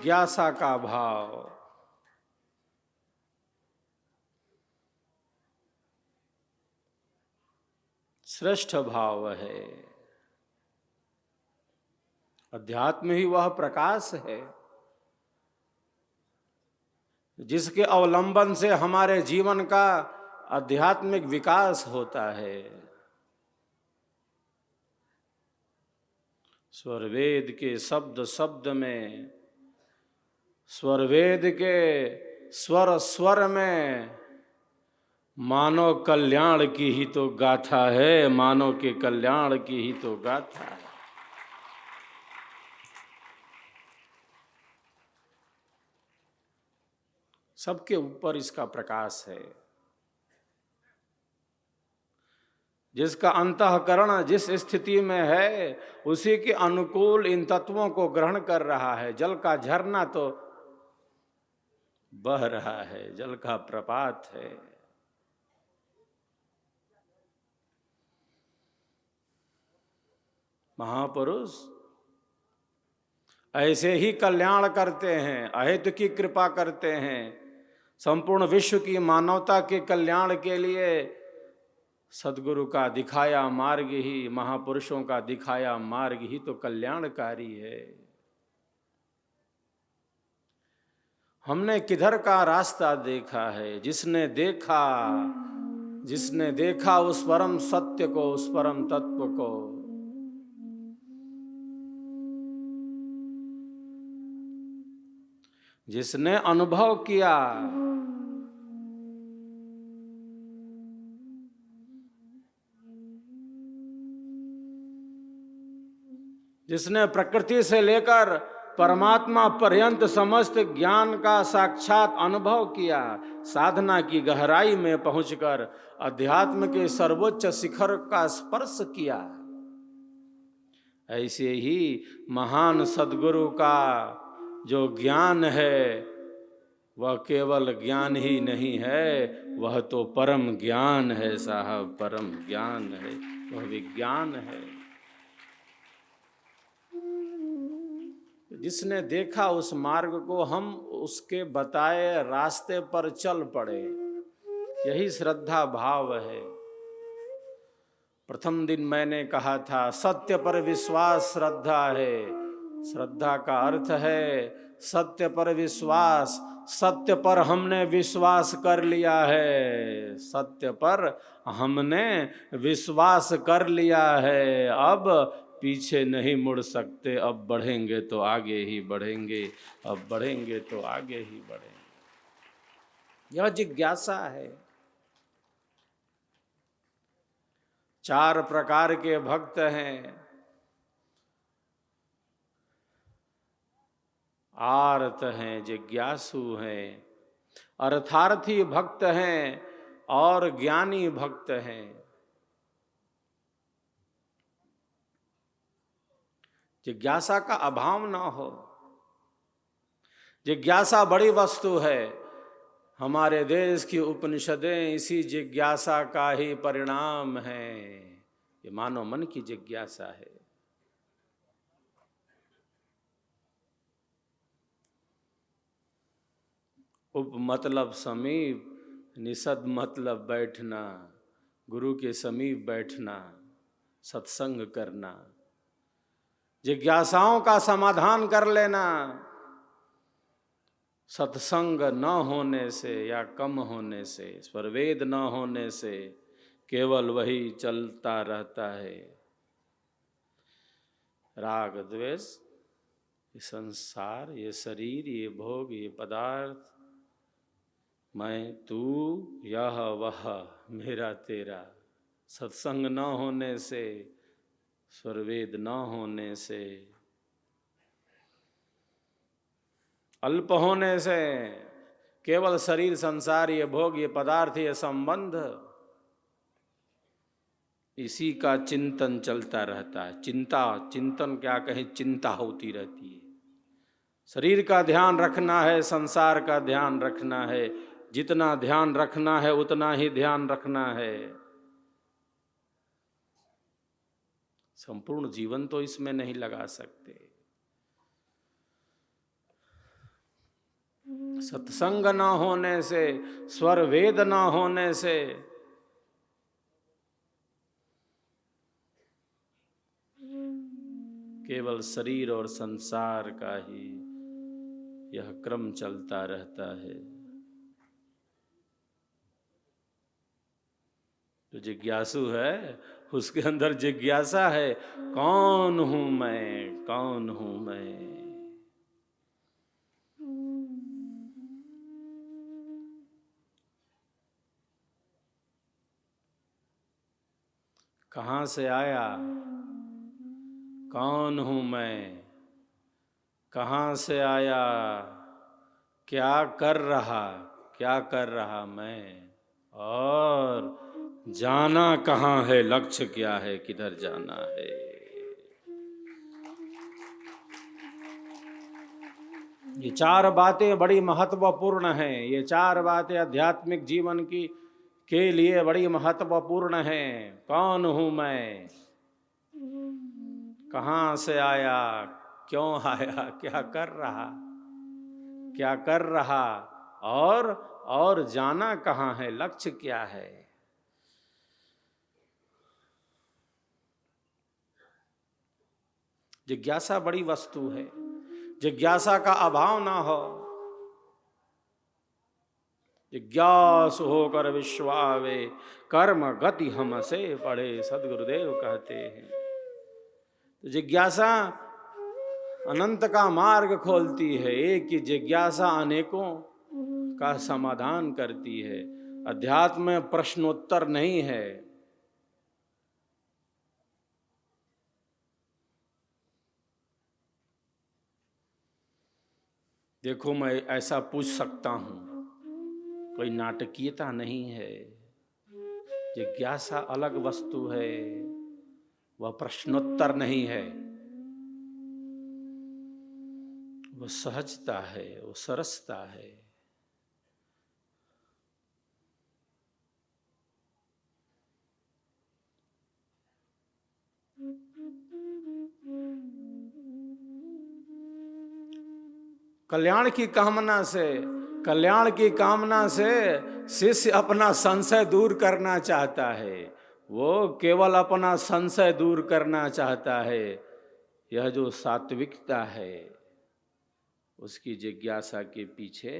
जिज्ञासा का भाव श्रेष्ठ भाव है। अध्यात्म ही वह प्रकाश है जिसके अवलंबन से हमारे जीवन का आध्यात्मिक विकास होता है। स्वरवेद के शब्द शब्द में, स्वरवेद के स्वर स्वर में मानव कल्याण की ही तो गाथा है, मानव के कल्याण की ही तो गाथा है। सबके ऊपर इसका प्रकाश है। जिसका अंतःकरण जिस स्थिति में है उसी के अनुकूल इन तत्वों को ग्रहण कर रहा है। जल का झरना तो बह रहा है, जल का प्रपात है। महापुरुष ऐसे ही कल्याण करते हैं, अहेतु की कृपा करते हैं। संपूर्ण विश्व की मानवता के कल्याण के लिए सद्गुरु का दिखाया मार्ग ही, महापुरुषों का दिखाया मार्ग ही तो कल्याणकारी है। हमने किधर का रास्ता देखा है? जिसने देखा उस परम सत्य को, उस परम तत्व को। जिसने अनुभव किया, जिसने प्रकृति से लेकर परमात्मा पर्यंत समस्त ज्ञान का साक्षात अनुभव किया, साधना की गहराई में पहुंचकर अध्यात्म के सर्वोच्च शिखर का स्पर्श किया, ऐसे ही महान सद्गुरु का जो ज्ञान है वह केवल ज्ञान ही नहीं है, वह तो परम ज्ञान है साहब, परम ज्ञान है, वह विज्ञान है। जिसने देखा उस मार्ग को, हम उसके बताए रास्ते पर चल पड़े, यही श्रद्धा भाव है। प्रथम दिन मैंने कहा था सत्य पर विश्वास श्रद्धा है। श्रद्धा का अर्थ है सत्य पर विश्वास। सत्य पर हमने विश्वास कर लिया है, सत्य पर हमने विश्वास कर लिया है, अब पीछे नहीं मुड़ सकते। अब बढ़ेंगे तो आगे ही बढ़ेंगे, अब बढ़ेंगे तो आगे ही बढ़ेंगे। यह जिज्ञासा है। 4 प्रकार के भक्त हैं। आर्त हैं, जिज्ञासु हैं, अर्थार्थी भक्त हैं और ज्ञानी भक्त हैं। जिज्ञासा का अभाव ना हो। जिज्ञासा बड़ी वस्तु है। हमारे देश की उपनिषदें इसी जिज्ञासा का ही परिणाम है। ये मानव मन की जिज्ञासा है। उप मतलब समीप, निषद मतलब बैठना, गुरु के समीप बैठना, सत्संग करना, जिज्ञासाओं का समाधान कर लेना। सत्संग न होने से या कम होने से, स्वरवेद न होने से केवल वही चलता रहता है। राग द्वेष, ये संसार, ये शरीर, ये भोग, ये पदार्थ, मैं तू यह वह मेरा तेरा। सत्संग न होने से, स्वरवेद न होने से, अल्प होने से, केवल शरीर, संसार, ये भोग, ये पदार्थ, ये संबंध, इसी का चिंतन चलता रहता है। चिंतन क्या कहें, चिंता होती रहती है। शरीर का ध्यान रखना है, संसार का ध्यान रखना है। जितना ध्यान रखना है उतना ही ध्यान रखना है। संपूर्ण जीवन तो इसमें नहीं लगा सकते। सत्संग न होने से, स्वर वेद न होने से केवल शरीर और संसार का ही यह क्रम चलता रहता है। जो जिज्ञासु है उसके अंदर जिज्ञासा है, कौन हूं मैं, कौन हूं मैं। कहां से आया, कौन हूं मैं, कहां से आया, क्या कर रहा मैं, और जाना कहाँ है, लक्ष्य क्या है, किधर जाना है। ये चार बातें बड़ी महत्वपूर्ण हैं। ये चार बातें आध्यात्मिक जीवन की के लिए बड़ी महत्वपूर्ण हैं। कौन हूं मैं, कहां से आया, क्यों आया, क्या कर रहा, और जाना कहाँ है, लक्ष्य क्या है। जिज्ञासा बड़ी वस्तु है। जिज्ञासा का अभाव ना हो, जिज्ञासु होकर विश्वावे, कर्म गति हमसे पढ़े, सदगुरुदेव कहते हैं। तो जिज्ञासा अनंत का मार्ग खोलती है। एक की जिज्ञासा अनेकों का समाधान करती है। अध्यात्म में प्रश्नोत्तर नहीं है। देखो मैं ऐसा पूछ सकता हूं, कोई नाटकीयता नहीं है। जिज्ञासा अलग वस्तु है, वह प्रश्नोत्तर नहीं है, वो सहजता है, वो सरसता है। कल्याण की कामना से शिष्य अपना संशय दूर करना चाहता है। वो केवल अपना संशय दूर करना चाहता है। यह जो सात्विकता है, उसकी जिज्ञासा के पीछे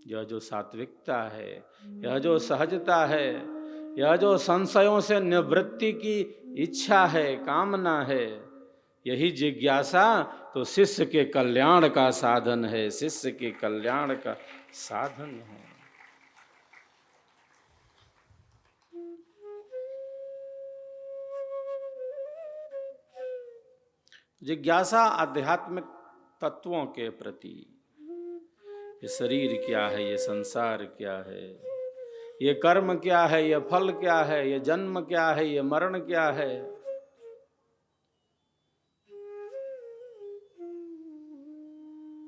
यह जो सात्विकता है, यह जो सहजता है, यह जो संशयों से निवृत्ति की इच्छा है, कामना है, यही जिज्ञासा तो शिष्य के कल्याण का साधन है, शिष्य के कल्याण का साधन है। जिज्ञासा आध्यात्मिक तत्वों के प्रति, ये शरीर क्या है, ये संसार क्या है, ये कर्म क्या है, ये फल क्या है, ये जन्म क्या है, ये मरण क्या है,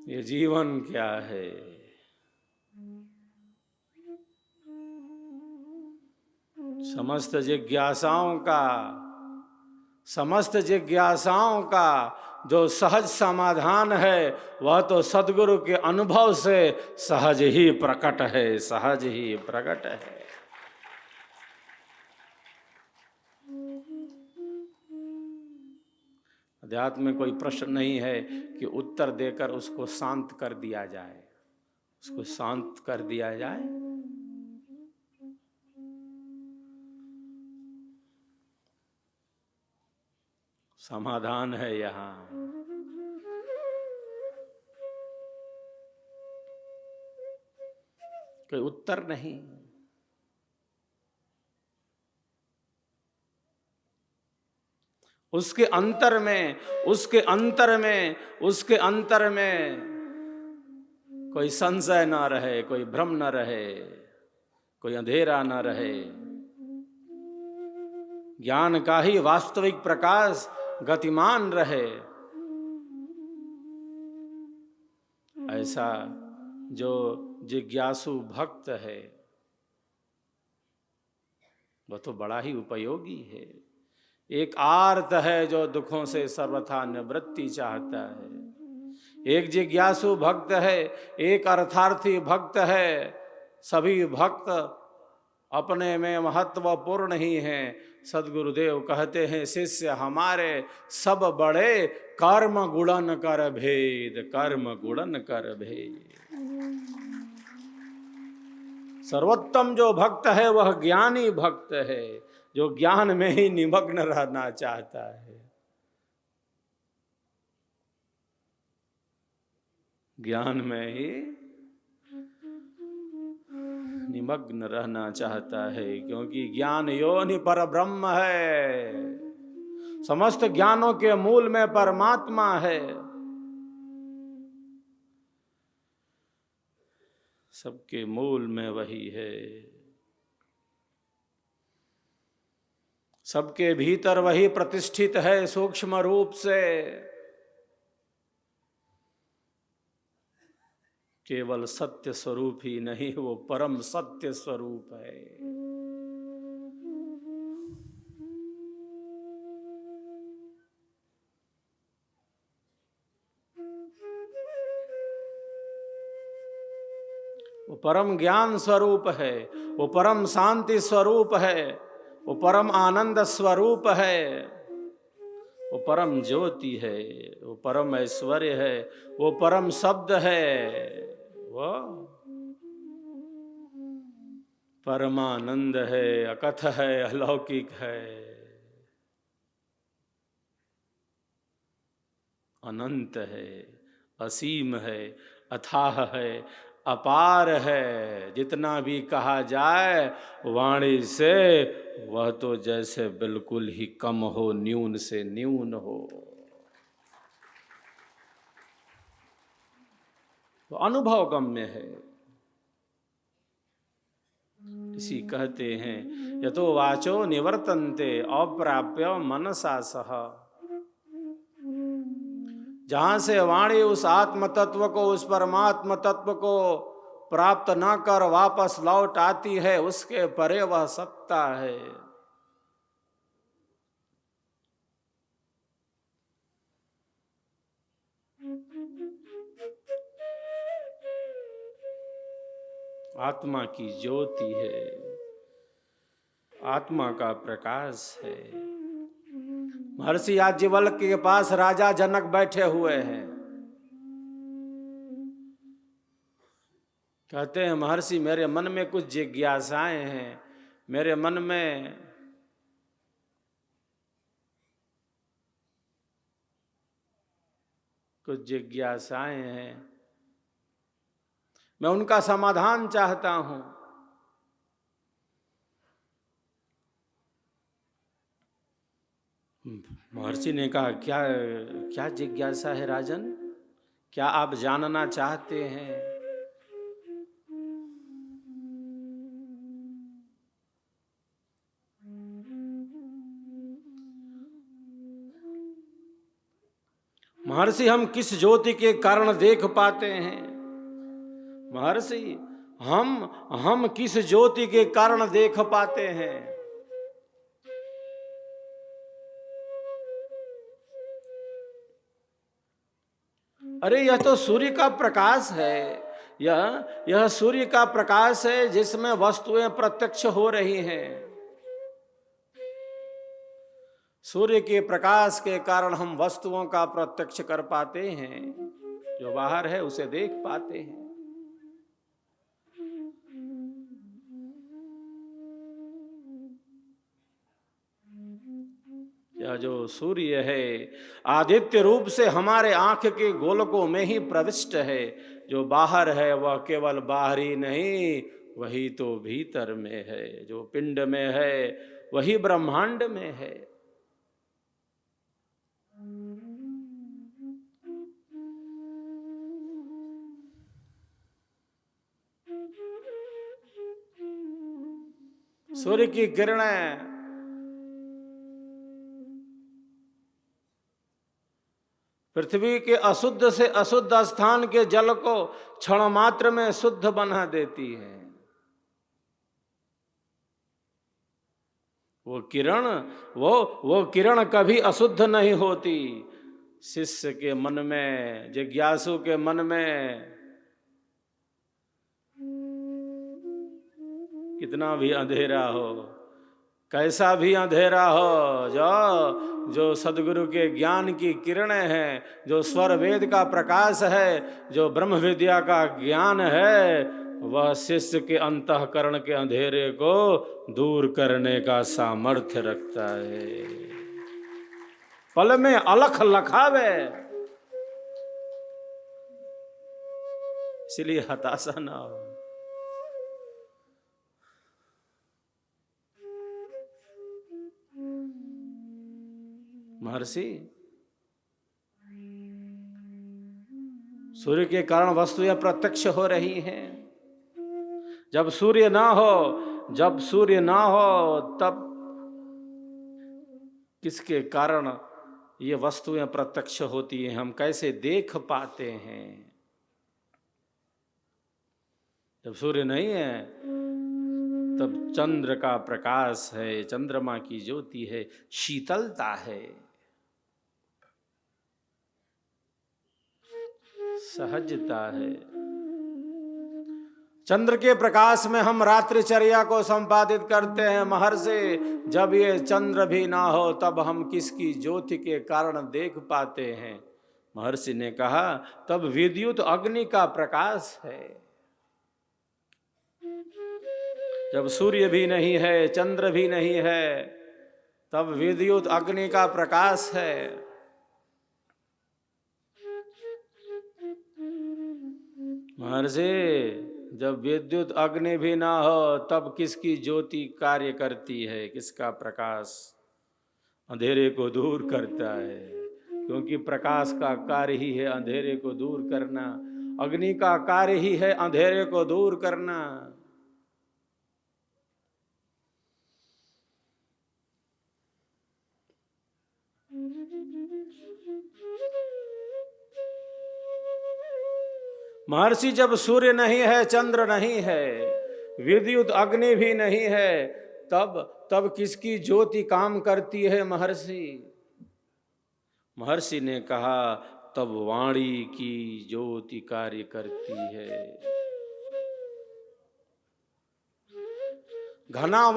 ये जीवन क्या है। समस्त जिज्ञासाओं का जो सहज समाधान है, वह तो सद्गुरु के अनुभव से सहज ही प्रकट है, सहज ही प्रकट है। अध्यात्म में कोई प्रश्न नहीं है कि उत्तर देकर उसको शांत कर दिया जाए, उसको शांत कर दिया जाए। समाधान है यहाँ। कोई उत्तर नहीं। उसके अंतर में कोई संशय ना रहे, कोई भ्रम ना रहे, कोई अंधेरा ना रहे। ज्ञान का ही वास्तविक प्रकाश गतिमान रहे। ऐसा जो जिज्ञासु भक्त है, वह तो बड़ा ही उपयोगी है। एक आर्त है जो दुखों से सर्वथा निवृत्ति चाहता है। एक जिज्ञासु भक्त है, एक अर्थार्थी भक्त है। सभी भक्त अपने में महत्वपूर्ण ही हैं। सद्गुरुदेव कहते हैं, शिष्य हमारे सब बड़े, कर्म गुणन कर भेद, कर्म गुणन कर भेद। सर्वोत्तम जो भक्त है वह ज्ञानी भक्त है, जो ज्ञान में ही निमग्न रहना चाहता है, ज्ञान में ही निमग्न रहना चाहता है। क्योंकि ज्ञान योनि पर ब्रह्म है, समस्त ज्ञानों के मूल में परमात्मा है। सबके मूल में वही है, सबके भीतर वही प्रतिष्ठित है सूक्ष्म रूप से। केवल सत्य स्वरूप ही नहीं, वो परम सत्य स्वरूप है। वो परम ज्ञान स्वरूप है, वो परम शांति स्वरूप है, वो परम आनंद स्वरूप है, वो परम ज्योति है, वो परम ऐश्वर्य है, वो परम शब्द है, वो परमानंद है, अकथ है, अलौकिक है, अनंत है, असीम है, अथाह है, अपार है। जितना भी कहा जाए वाणी से वह तो जैसे बिल्कुल ही कम हो, न्यून से न्यून हो। तो अनुभव गम्य है। इसी कहते हैं, यतो वाचो निवर्तन्ते अप्राप्य मनसा सह। जहां से वाणी उस आत्म तत्व को, उस परमात्म तत्व को प्राप्त न कर वापस लौट आती है, उसके परे वह सत्ता है। आत्मा की ज्योति है, आत्मा का प्रकाश है। महर्षि याज्ञवल्क्य के पास राजा जनक बैठे हुए हैं। कहते हैं, महर्षि मेरे मन में कुछ जिज्ञासाएं हैं, मेरे मन में कुछ जिज्ञासाएं हैं, मैं उनका समाधान चाहता हूं। महर्षि ने कहा, क्या क्या जिज्ञासा है राजन, क्या आप जानना चाहते हैं? महर्षि हम किस ज्योति के कारण देख पाते हैं? महर्षि हम किस ज्योति के कारण देख पाते हैं? अरे यह तो सूर्य का प्रकाश है, यह सूर्य का प्रकाश है जिसमें वस्तुएं प्रत्यक्ष हो रही हैं। सूर्य के प्रकाश के कारण हम वस्तुओं का प्रत्यक्ष कर पाते हैं, जो बाहर है उसे देख पाते हैं। यह जो सूर्य है आदित्य रूप से हमारे आंख के गोलकों में ही प्रविष्ट है। जो बाहर है वह केवल बाहरी नहीं, वही तो भीतर में है। जो पिंड में है वही ब्रह्मांड में है। सूर्य की किरणें पृथ्वी के अशुद्ध से अशुद्ध स्थान के जल को क्षण मात्र में शुद्ध बना देती है। वो किरण, वो किरण कभी अशुद्ध नहीं होती। शिष्य के मन में, जिज्ञासु के मन में कितना भी अंधेरा हो, कैसा भी अंधेरा हो, जो सदगुरु के ज्ञान की किरणें हैं, जो स्वर वेद का प्रकाश है, जो ब्रह्म विद्या का ज्ञान है, वह शिष्य के अंतःकरण के अंधेरे को दूर करने का सामर्थ्य रखता है। पल में अलख लखावे, इसलिए हताशा ना हो। महर्षि, सूर्य के कारण वस्तुएं प्रत्यक्ष हो रही हैं। जब सूर्य ना हो, तब किसके कारण ये वस्तुएं प्रत्यक्ष होती हैं, हम कैसे देख पाते हैं? जब सूर्य नहीं है तब चंद्र का प्रकाश है, चंद्रमा की ज्योति है, शीतलता है, सहजता है। चंद्र के प्रकाश में हम रात्रिचर्या को संपादित करते हैं। महर्षि, जब ये चंद्र भी ना हो तब हम किसकी ज्योति के कारण देख पाते हैं? महर्षि ने कहा, तब विद्युत अग्नि का प्रकाश है। जब सूर्य भी नहीं है, चंद्र भी नहीं है, तब विद्युत अग्नि का प्रकाश है। महर्षि, जब विद्युत अग्नि भी ना हो तब किसकी ज्योति कार्य करती है? किसका प्रकाश अंधेरे को दूर करता है? क्योंकि प्रकाश का कार्य ही है अंधेरे को दूर करना, अग्नि का कार्य ही है अंधेरे को दूर करना। महर्षि, जब सूर्य नहीं है, चंद्र नहीं है, विद्युत अग्नि भी नहीं है, तब किसकी ज्योति काम करती है? महर्षि ने कहा, तब वाणी की ज्योति कार्य करती है। घना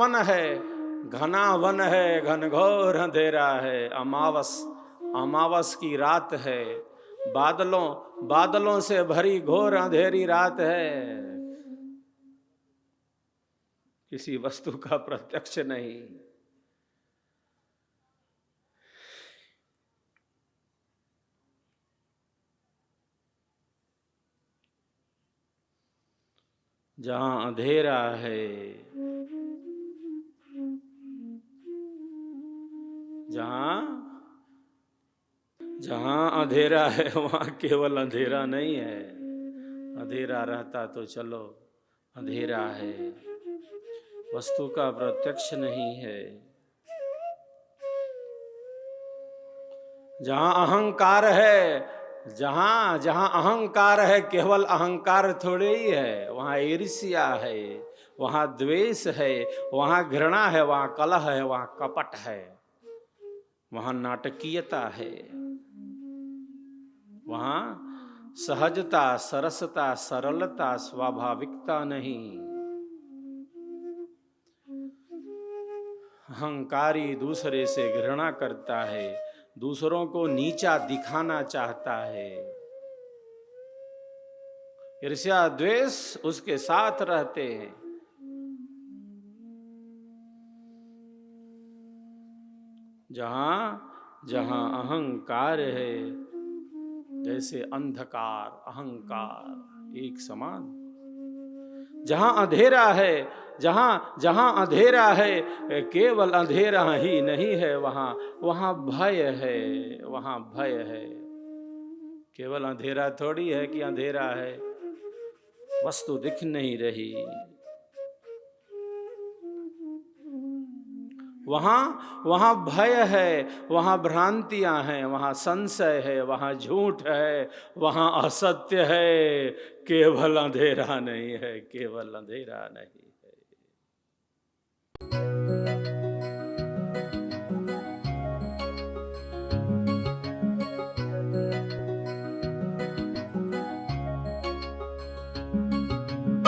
वन है, घनघोर अंधेरा है, अमावस की रात है, बादलों से भरी घोर अंधेरी रात है, किसी वस्तु का प्रत्यक्ष नहीं। जहां अंधेरा है, जहां अंधेरा है वहां केवल अंधेरा नहीं है। अंधेरा रहता तो चलो, अंधेरा है, वस्तु का प्रत्यक्ष नहीं है। जहां अहंकार है, जहां अहंकार है, केवल अहंकार थोड़े ही है, वहां ईर्ष्या है, वहां द्वेष है, वहां घृणा है, वहां कलह है, वहां कपट है, वहां नाटकीयता है, वहां सहजता, सरसता, सरलता, स्वाभाविकता नहीं। अहंकारी दूसरे से घृणा करता है, दूसरों को नीचा दिखाना चाहता है, ईर्ष्या द्वेष उसके साथ रहते हैं। जहां अहंकार है, जैसे अंधकार अहंकार एक समान। जहां अंधेरा है, केवल अंधेरा ही नहीं है, वहां भय है। केवल अंधेरा थोड़ी है कि अंधेरा है, वस्तु दिख नहीं रही। वहां भय है, वहां भ्रांतियां हैं, वहां संशय है, वहां झूठ है, वहां असत्य है। केवल अंधेरा नहीं है, केवल अंधेरा नहीं।